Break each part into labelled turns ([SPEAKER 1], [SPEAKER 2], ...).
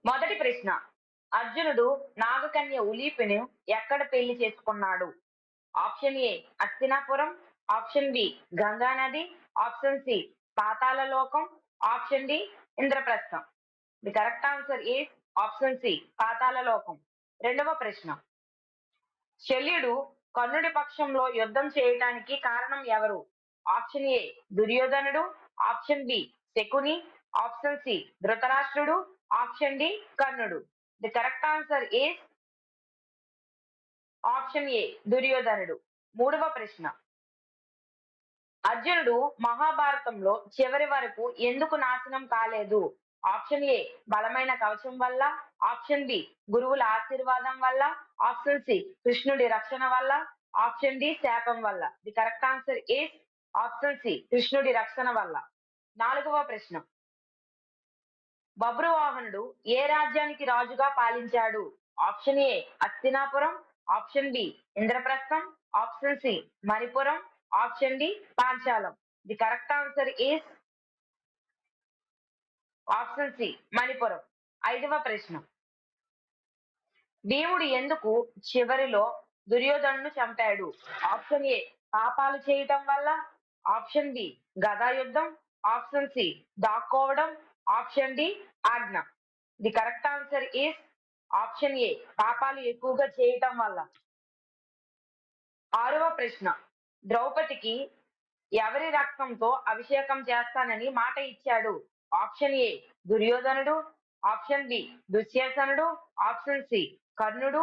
[SPEAKER 1] మొదటి ప్రశ్న. అర్జునుడు నాగకన్య ఉలీపిని ఎక్కడ పెళ్లి చేసుకున్నాడు? Option A Hastinapuram, option B Ganga నది, ఆప్షన్ సి పాతాళ లోకం, option D Indraprastham. The correct answer is option C పాతాళ లోకం. రెండవ ప్రశ్న. శల్యుడు కర్ణుడి పక్షంలో యుద్ధం చేయటానికి కారణం ఎవరు? ఆప్షన్ ఏ దుర్యోధనుడు, ఆప్షన్ బి శకుని, ఆప్షన్ సి ధృతరాష్ట్రుడు, ఆప్షన్ డి కర్ణుడు. The correct answer is option A దుర్యోధనుడు. మూడవ ప్రశ్న. అర్జునుడు మహాభారతంలో చివరి వరకు ఎందుకు నాశనం కాలేదు? ఆప్షన్ ఏ బలమైన కవచం వల్ల, ఆప్షన్ బి గురువుల ఆశీర్వాదం వల్ల, ఆప్షన్ సి కృష్ణుడి రక్షణ వల్ల, ఆప్షన్ డి శాపం వల్ల. The correct answer is option C కృష్ణుడి రక్షణ వల్ల. నాలుగవ ప్రశ్న. బబ్రువాహనుడు ఏ రాజ్యానికి రాజుగా పాలించాడు? Option A Hastinapuram, option B Indraprastham, option C Manipuram, option D Panchalam. The correct answer is option C Manipuram. ఐదవ ప్రశ్న. భీముడు ఎందుకు చివరిలో దుర్యోధనును చంపాడు? ఆప్షన్ ఏ పాపాలు చేయటం వల్ల, ఆప్షన్ బి గదాయుద్ధం, ఆప్షన్ సి దాక్కోవడం, ఆప్షన్ డి ఆజ్ఞ. The correct answer is option A పాపాలు ఎక్కువగా చేయటం వల్ల. ఆరవ ప్రశ్న. ద్రౌపదికి ఎవరి రక్తంతో అభిషేకం చేస్తానని మాట ఇచ్చాడు? ఆప్షన్ ఏ దుర్యోధనుడు, ఆప్షన్ బి దుశ్శాసనుడు, ఆప్షన్ సి కర్ణుడు,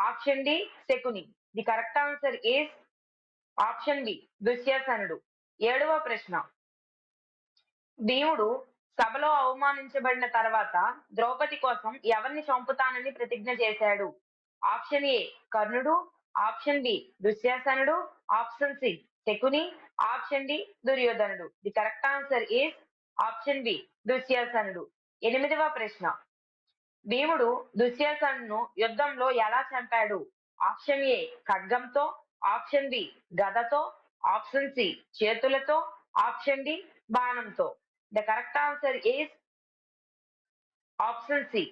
[SPEAKER 1] ఆప్షన్ డి శకుని. The correct answer is option B దుశ్శాసనుడు. ఏడవ ప్రశ్న. భీముడు సభలో అవమానించబడిన తర్వాత ద్రౌపది కోసం ఎవరిని చంపుతానని ప్రతిజ్ఞ చేశాడు? ఆప్షన్ ఏ కర్ణుడు, ఆప్షన్ బి దుశ్శాసనుడు, option C Shakuni, option D దుర్యోధనుడు. The correct answer is option B దుశ్శాసనుడు. ఎనిమిదవ ప్రశ్న. భీముడు దుశ్శాసనును యుద్ధంలో ఎలా చంపాడు? ఆప్షన్ ఏ ఖడ్గంతో, ఆప్షన్ బి గదతో, ఆప్షన్ సి చేతులతో, ఆప్షన్ డి బాణంతో. The correct answer is option C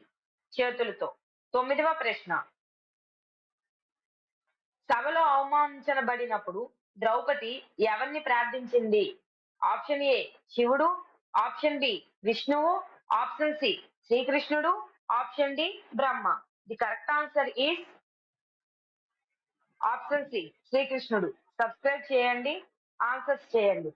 [SPEAKER 1] చేతులతో. తొమ్మిదవ ప్రశ్న. సభలో అవమానించబడినప్పుడు ద్రౌపది ఎవరిని ప్రార్థించింది? ఆప్షన్ ఏ శివుడు, ఆప్షన్ బి విష్ణువు, ఆప్షన్ సి శ్రీకృష్ణుడు, ఆప్షన్ డి బ్రహ్మ. The correct answer is option C శ్రీకృష్ణుడు. సబ్స్క్రైబ్ చేయండి, ఆన్సర్స్ చేయండి.